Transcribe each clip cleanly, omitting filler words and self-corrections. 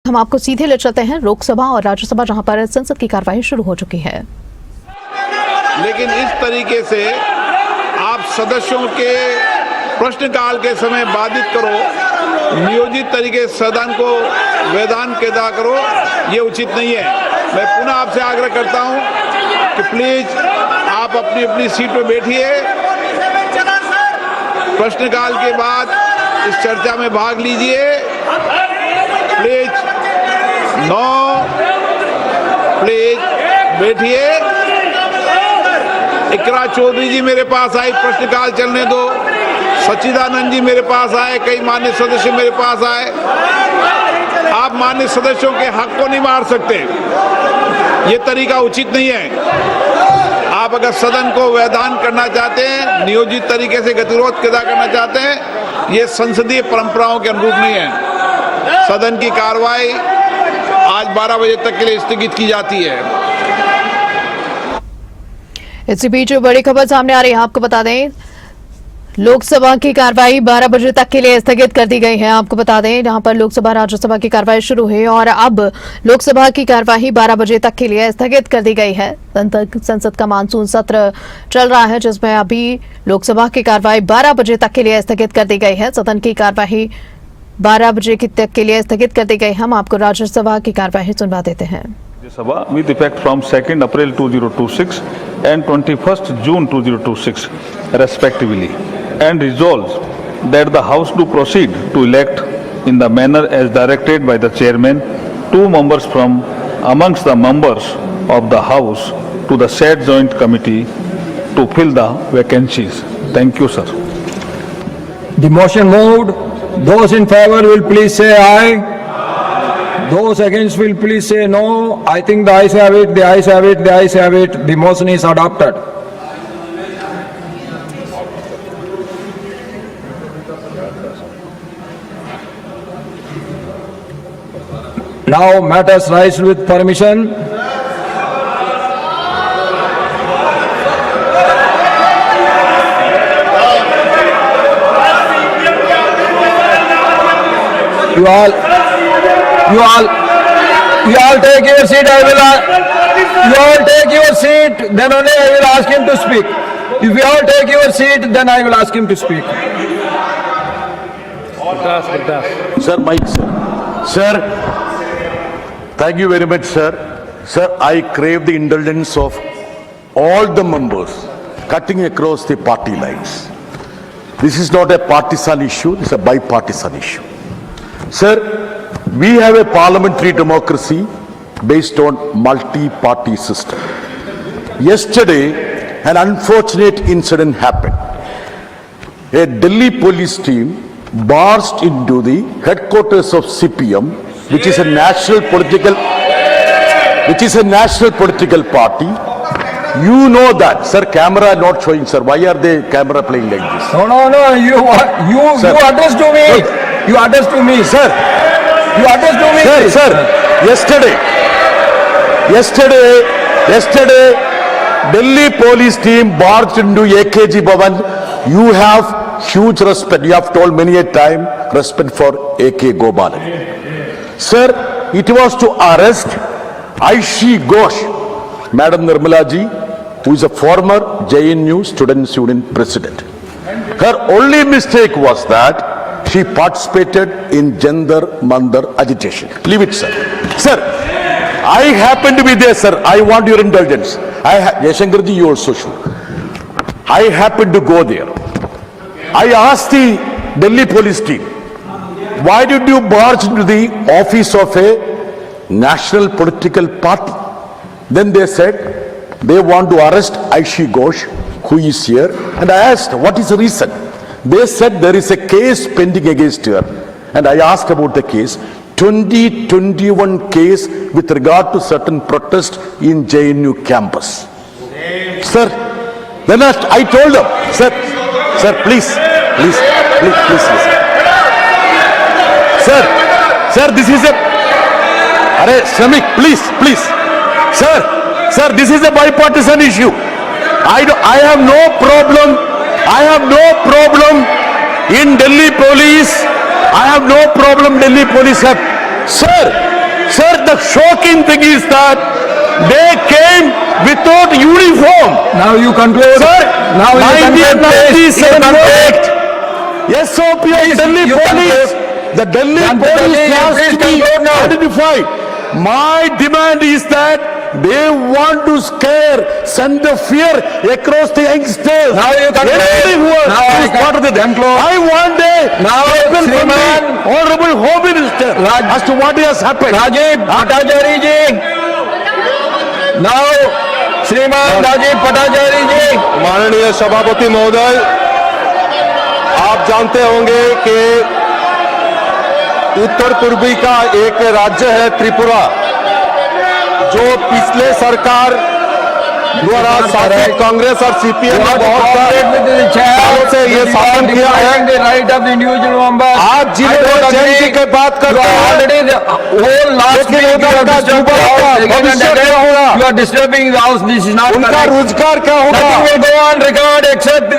हम आपको सीधे ले चलते हैं लोकसभा और राज्यसभा, जहां पर संसद की कार्यवाही शुरू हो चुकी है। लेकिन इस तरीके से आप सदस्यों के प्रश्नकाल के समय बाधित करो, नियोजित तरीके से सदन को वेदान कैदा करो, ये उचित नहीं है। मैं पुनः आपसे आग्रह करता हूं कि प्लीज आप अपनी अपनी सीट पर बैठिए। प्रश्नकाल के बाद इस चर्चा में भाग लीजिए। प्लीज प्लीज बैठिए। इकरा चौधरी जी मेरे पास आए, प्रश्नकाल चलने दो। सच्चिदानंद जी मेरे पास आए, कई मान्य सदस्य मेरे पास आए। आप मान्य सदस्यों के हक को नहीं मार सकते, ये तरीका उचित नहीं है। आप अगर सदन को वैधान करना चाहते हैं, नियोजित तरीके से गतिरोध पैदा करना चाहते हैं, ये संसदीय परंपराओं के अनुरूप नहीं है। सदन की कार्रवाई आज 12 बजे तक के लिए स्थगित की जाती है। इसी बीच बड़ी खबर सामने आ रही है। आपको बता दें, लोकसभा की कार्रवाई 12 बजे तक के लिए स्थगित कर दी गई है। आपको बता दें, यहां पर लोकसभा राज्यसभा की कार्रवाई शुरू हुई और अब लोकसभा की कार्रवाई 12 बजे तक के लिए स्थगित कर दी गई है। संसद का मानसून सत्र चल रहा है, जिसमें अभी लोकसभा की कार्रवाई 12 बजे तक के लिए स्थगित कर दी गई है। सदन की कार्रवाई 12 बजे तक के लिए स्थगित कर दी गई। हम आपको राज्यसभा की कार्यवाही सुनवा देते हैं। Rajya Sabha with effect from 2nd April 2026 and 21st June 2026 respectively, and resolves that the House do proceed to elect in the manner as directed by the chairman 2 members from amongst the members of the House to the said joint committee to fill the vacancies. Thank you, sir. The motion moved. Those in favor will please say aye. Those against will please say no. I think the ayes have it, the ayes have it, the ayes have it. The motion is adopted. Now matters rise with permission. You all take your seat. You all take your seat, then only I will ask him to speak. If you all take your seat, then I will ask him to speak. Sir, Mike, sir. Sir, thank you very much, sir. Sir, I crave the indulgence of all the members cutting across the party lines. This is not a partisan issue, this is a bipartisan issue. Sir, we have a parliamentary democracy based on multi-party system. Yesterday, an unfortunate incident happened. A Delhi police team barged into the headquarters of CPM, which is a national political party. You know that, sir. Camera not showing, sir. Why are they camera playing like this? No. You address to me. You address to me, Sir. You address to me. Sir. Yesterday, Delhi police team barged into AKG Bhavan. You have huge respect. You have told many a time respect for AK Gopalan. Sir, it was to arrest Aishi Ghosh, Madam Nirmala ji, who is a former JNU Students Union president. Her only mistake was that she participated in Jantar Mantar agitation. Leave it, sir. Sir, I happen to be there, sir. I want your indulgence. Yashankar ji, you also should. I happened to go there. I asked the Delhi police team, why did you barge into the office of a national political party? Then they said they want to arrest Aishi Ghosh, who is here. And I asked, what is the reason? They said there is a case pending against her. And I asked about the case. 2021 case with regard to certain protest in JNU campus. Sir, then I told them, sir, please listen. Sir, this is a, Shramik, please. Sir, this is a bipartisan issue. I have no problem in Delhi police. I have no problem Delhi police have. Sir, the shocking thing is that they came without uniform. Now you conclude. Sir, Now you conclude, please. 1997 SOP of Delhi you police. The Delhi police has to be identified. My demand is that they want to scare, send the fear across the youngsters. Now you conclude. Anybody who has Now I part of the conclude. I want a Now, statement from the Shriman. Honorable Home Minister as to what has happened. Rajiv Bhattacharya ji, now श्रीमान राजीव भट्टाचार्य जी। माननीय सभापति महोदय, आप जानते होंगे कि उत्तर पूर्वी का एक राज्य है त्रिपुरा, जो पिछले सरकार द्वारा शासित कांग्रेस और सीपीएम ने बहुत सालों से ये शासन किया है। आज जिन्होंने जयंती की बात करते हैं, लेकिन उधर का युवा का भविष्य क्या होगा, उनका रोजगार क्या होगा,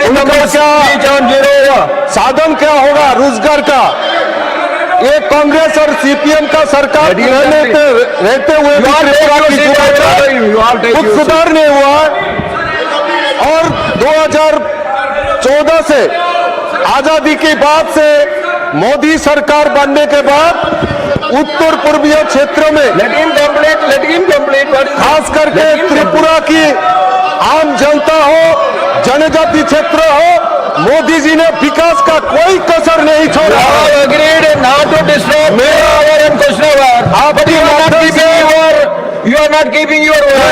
उनका क्या साधन क्या होगा रोजगार का। ये कांग्रेस और सीपीएम का सरकार रहते हुए कुछ सुधार नहीं हुआ और 2014 से आजादी के बाद से मोदी सरकार बनने के बाद उत्तर पूर्वीय क्षेत्रों में खास करके त्रिपुरा की आम जनता हो, जनजाति क्षेत्र हो, मोदी जी ने विकास का कोई कसर नहीं छोड़ा।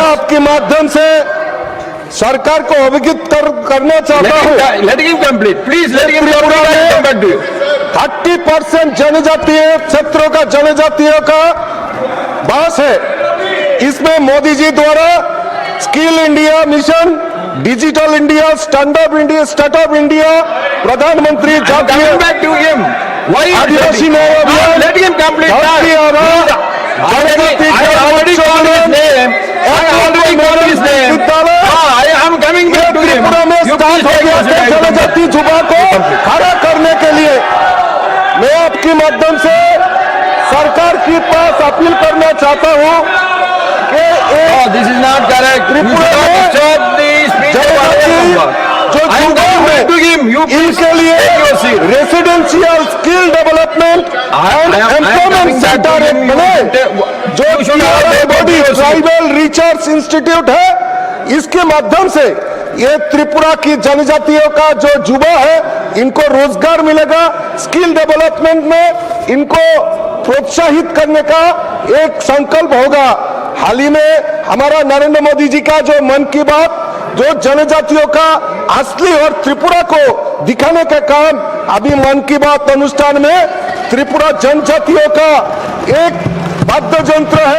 आपके माध्यम से सरकार को अवगत करना चाहता हूँ। Let him complete. Please let him complete. 30% जनजातीय क्षेत्रों का जनजातियों का बास है। इसमें मोदी जी द्वारा skill India mission, digital India, startup India, प्रधानमंत्री जातीय आदिवासी न्याय अभियान, Let him complete. धरती आभा, जनजाति त्रिपुरा में स्टार्ट हो गया है जनजाति युवा को खड़ा करने के लिए। मैं आपके माध्यम से सरकार के पास अपील करना चाहता हूँ कि This is not correct. Tripura में जो युवा है इनके लिए residential skill development and employment centre बने, जो बॉडी ट्राइबल रिसर्च इंस्टीट्यूट है, इसके माध्यम से ये त्रिपुरा की जनजातियों का जो युवा है इनको रोजगार मिलेगा। स्किल डेवलपमेंट में इनको प्रोत्साहित करने का एक संकल्प होगा। हाल ही में हमारा नरेंद्र मोदी जी का जो मन की बात, जो जनजातियों का असली और त्रिपुरा को दिखाने का काम अभी मन की बात अनुष्ठान में त्रिपुरा जनजातियों का एक वाद्य यंत्र है।